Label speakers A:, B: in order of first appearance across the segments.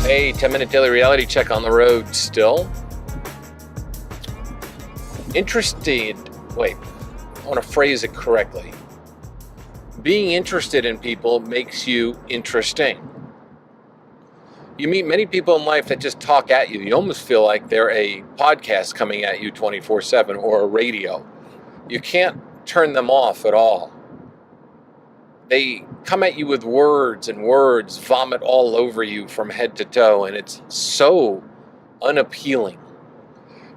A: Hey, 10-minute daily reality check on the road still. Interested, wait, I want to phrase it correctly. Being interested in people makes you interesting. You meet many people in life that just talk at you. You almost feel like they're a podcast coming at you 24/7 or a radio. You can't turn them off at all. They come at you with words and words, vomit all over you from head to toe, and it's so unappealing.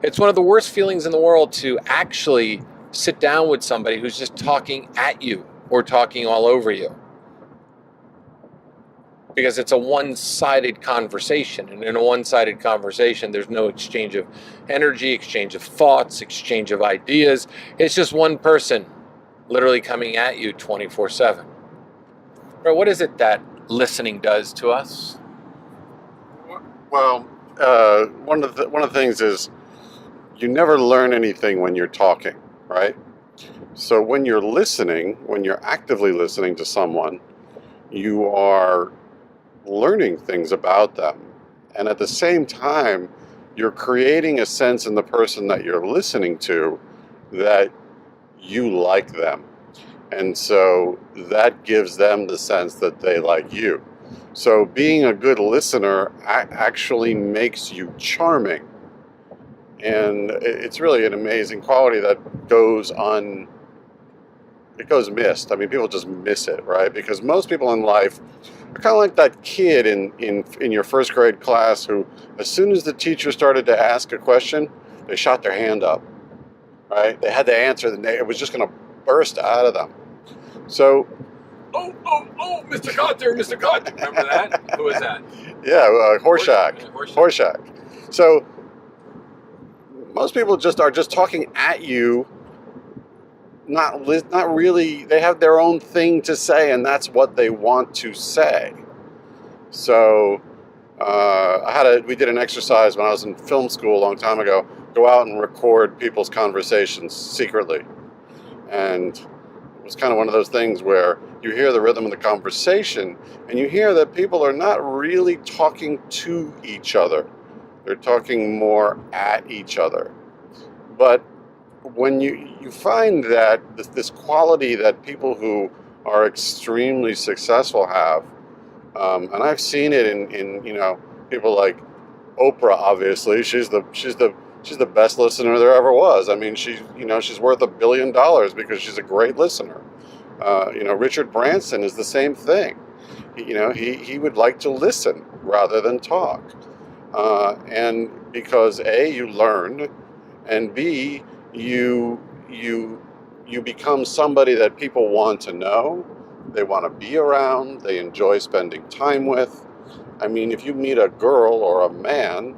A: It's one of the worst feelings in the world to actually sit down with somebody who's just talking at you or talking all over you. Because it's a one-sided conversation, and in a one-sided conversation, there's no exchange of energy, exchange of thoughts, exchange of ideas. It's just one person literally coming at you 24/7. But what is it that listening does to us?
B: Well, one of the things is you never learn anything when you're talking, right? So when you're listening, when you're actively listening to someone, you are learning things about them. And at the same time, you're creating a sense in the person that you're listening to that you like them. And so that gives them the sense that they like you. So being a good listener actually makes you charming. And it's really an amazing quality that goes missed. I mean, people just miss it, right? Because most people in life are kind of like that kid in your first grade class who, as soon as the teacher started to ask a question, they shot their hand up, right? They had to answer, it was just going to burst out of them. So,
A: Oh, Mr. Carter, Mr. Carter. Remember that? Who was that?
B: Yeah, Horshack. So, most people are just talking at you, not really. They have their own thing to say, and that's what they want to say. So, we did an exercise when I was in film school a long time ago. Go out and record people's conversations secretly, and it was kind of one of those things where you hear the rhythm of the conversation, and you hear that people are not really talking to each other. They're talking more at each other. But when you find that this quality that people who are extremely successful have, and I've seen it in people like Oprah. Obviously, she's the best listener there ever was. I mean, she's worth $1 billion because she's a great listener. Richard Branson is the same thing. He would like to listen rather than talk. And because A, you learn, and B, you become somebody that people want to know, they want to be around, they enjoy spending time with. I mean, if you meet a girl or a man,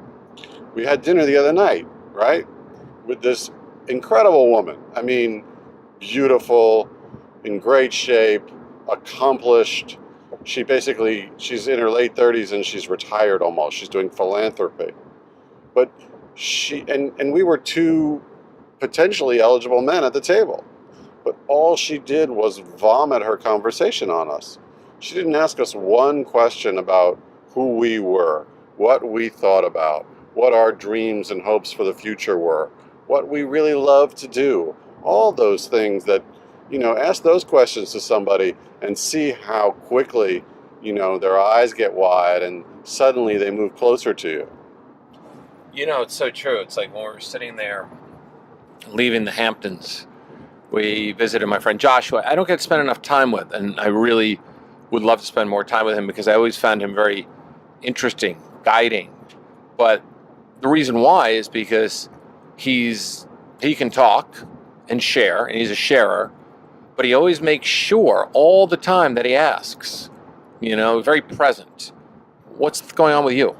B: we had dinner the other night, right? With this incredible woman. I mean, beautiful, in great shape, accomplished. She's in her late 30s and she's retired almost. She's doing philanthropy. But and we were two potentially eligible men at the table. But all she did was vomit her conversation on us. She didn't ask us one question about who we were, what we thought about, what our dreams and hopes for the future were, what we really love to do. All those things that, ask those questions to somebody and see how quickly, their eyes get wide and suddenly they move closer to you.
A: It's so true. It's like when we were sitting there leaving the Hamptons, we visited my friend Joshua. I don't get to spend enough time with, and I really would love to spend more time with him because I always found him very interesting, guiding. But the reason why is because he can talk and share, and he's a sharer, but he always makes sure all the time that he asks, very present. What's going on with you?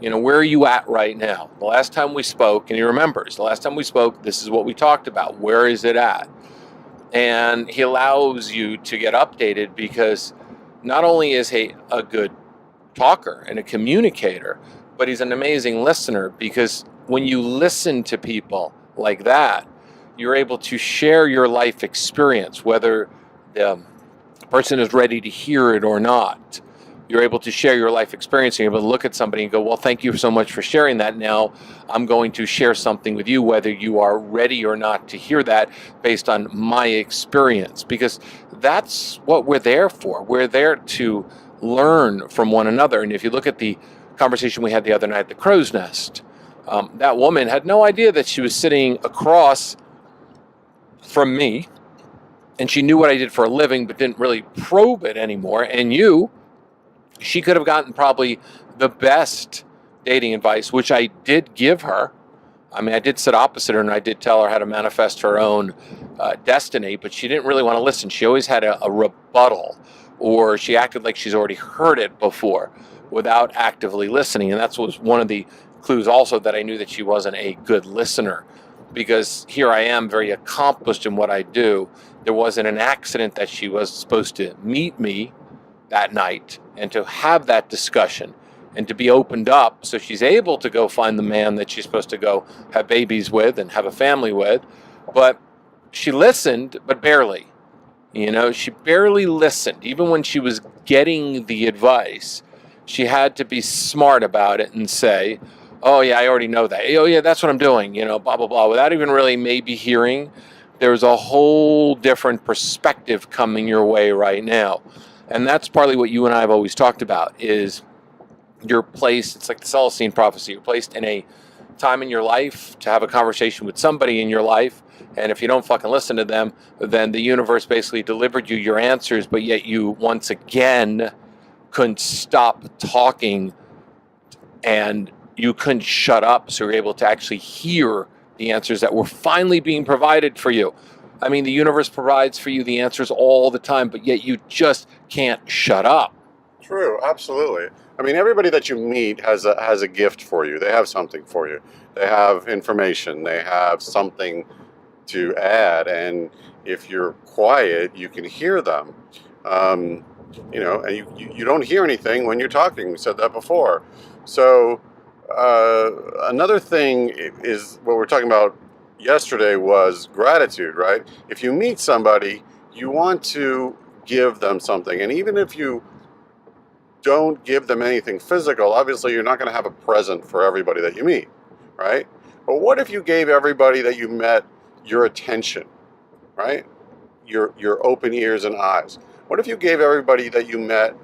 A: Where are you at right now? The last time we spoke, and he remembers, the last time we spoke, this is what we talked about. Where is it at? And he allows you to get updated because not only is he a good talker and a communicator, but he's an amazing listener because when you listen to people like that, you're able to share your life experience, whether the person is ready to hear it or not. You're able to share your life experience. You're able to look at somebody and go, well, thank you so much for sharing that. Now I'm going to share something with you, whether you are ready or not to hear that, based on my experience, because that's what we're there for. We're there to learn from one another. And if you look at the conversation we had the other night at the Crow's Nest, that woman had no idea that she was sitting across from me, and she knew what I did for a living, but didn't really probe it anymore. And she could have gotten probably the best dating advice, which I did give her. I mean, I did sit opposite her, and I did tell her how to manifest her own destiny, but she didn't really want to listen. She always had a rebuttal, or she acted like she's already heard it before without actively listening. And that was one of the clues also that I knew that she wasn't a good listener, because here I am, very accomplished in what I do. There wasn't an accident that she was supposed to meet me that night and to have that discussion and to be opened up, so she's able to go find the man that she's supposed to go have babies with and have a family with. But she listened, but barely. She barely listened. Even when she was getting the advice, she had to be smart about it and say, oh yeah, I already know that. Oh yeah, that's what I'm doing, blah, blah, blah, without even really maybe hearing there's a whole different perspective coming your way right now. And that's partly what you and I have always talked about, is you're placed, it's like the Celestine prophecy, you're placed in a time in your life to have a conversation with somebody in your life, and if you don't fucking listen to them, then the universe basically delivered you your answers, but yet you once again couldn't stop talking, and you couldn't shut up, so you're able to actually hear the answers that were finally being provided for you. I mean, the universe provides for you the answers all the time, but yet you just can't shut up.
B: True, absolutely. I mean, everybody that you meet has a gift for you. They have something for you. They have information. They have something to add. And if you're quiet, you can hear them. And you don't hear anything when you're talking. We said that before. So another thing is what we're talking about yesterday was gratitude, right? If you meet somebody, you want to give them something. And even if you don't give them anything physical, obviously you're not going to have a present for everybody that you meet, right? But what if you gave everybody that you met your attention, right? Your open ears and eyes. What if you gave everybody that you met,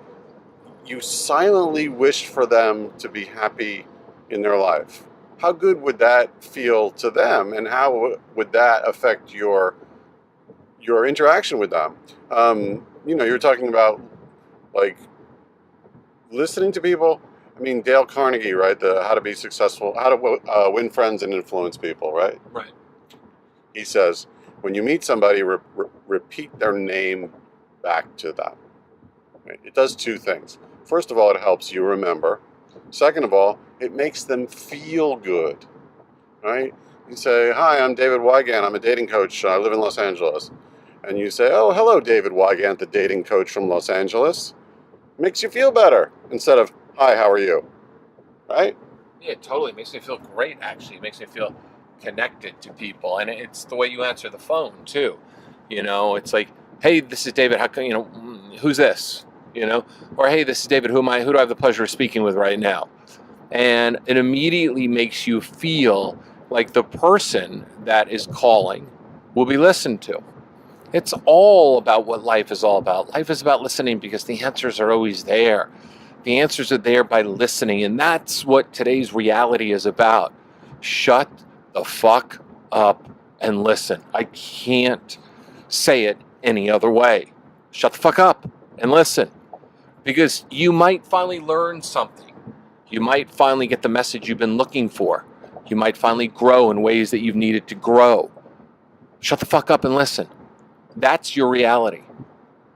B: you silently wished for them to be happy in their life? How good would that feel to them, and how would that affect your interaction with them? You're talking about like listening to people. I mean, Dale Carnegie, right? The How to Be Successful, How to Win Friends and Influence People, right?
A: Right.
B: He says, when you meet somebody, repeat their name back to them. Right? It does two things. First of all, it helps you remember. Second of all, it makes them feel good, right? You say, hi, I'm David Wygant. I'm a dating coach. I live in Los Angeles. And you say, oh, hello, David Wygant, the dating coach from Los Angeles. Makes you feel better instead of, hi, how are you? Right?
A: Yeah, totally. It makes me feel great, actually. It makes me feel connected to people. And it's the way you answer the phone, too. It's like, hey, this is David. How come, who's this? Or hey, this is David. Who do I have the pleasure of speaking with right now? And it immediately makes you feel like the person that is calling will be listened to. It's all about what life is all about. Life is about listening, because the answers are always there. The answers are there by listening, and that's what today's reality is about. Shut the fuck up and listen. I can't say it any other way. Shut the fuck up and listen, because you might finally learn something. You might finally get the message you've been looking for. You might finally grow in ways that you've needed to grow. Shut the fuck up and listen. That's your reality.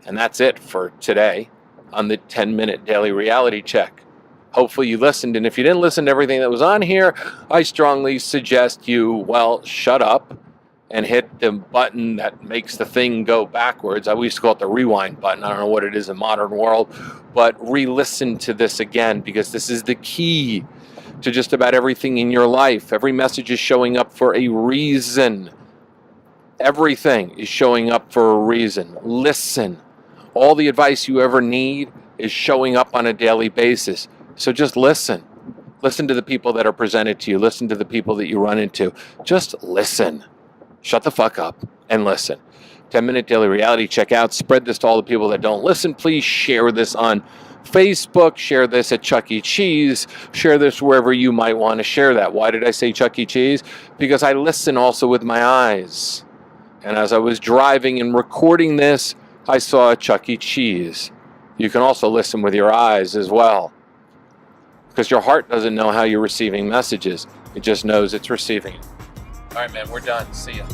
A: And that's it for today on the 10-minute daily reality check. Hopefully you listened, and if you didn't listen to everything that was on here, I strongly suggest you, shut up and hit the button that makes the thing go backwards. I used to call it the rewind button. I don't know what it is in modern world, but re-listen to this again, because this is the key to just about everything in your life. Every message is showing up for a reason. Everything is showing up for a reason. Listen. All the advice you ever need is showing up on a daily basis. So just listen. Listen to the people that are presented to you. Listen to the people that you run into. Just listen. Shut the fuck up and listen. 10-minute daily reality check out. Spread this to all the people that don't listen. Please share this on Facebook. Share this at Chuck E. Cheese. Share this wherever you might want to share that. Why did I say Chuck E. Cheese? Because I listen also with my eyes. And as I was driving and recording this, I saw a Chuck E. Cheese. You can also listen with your eyes as well. Because your heart doesn't know how you're receiving messages. It just knows it's receiving it. All right, man, we're done. See ya.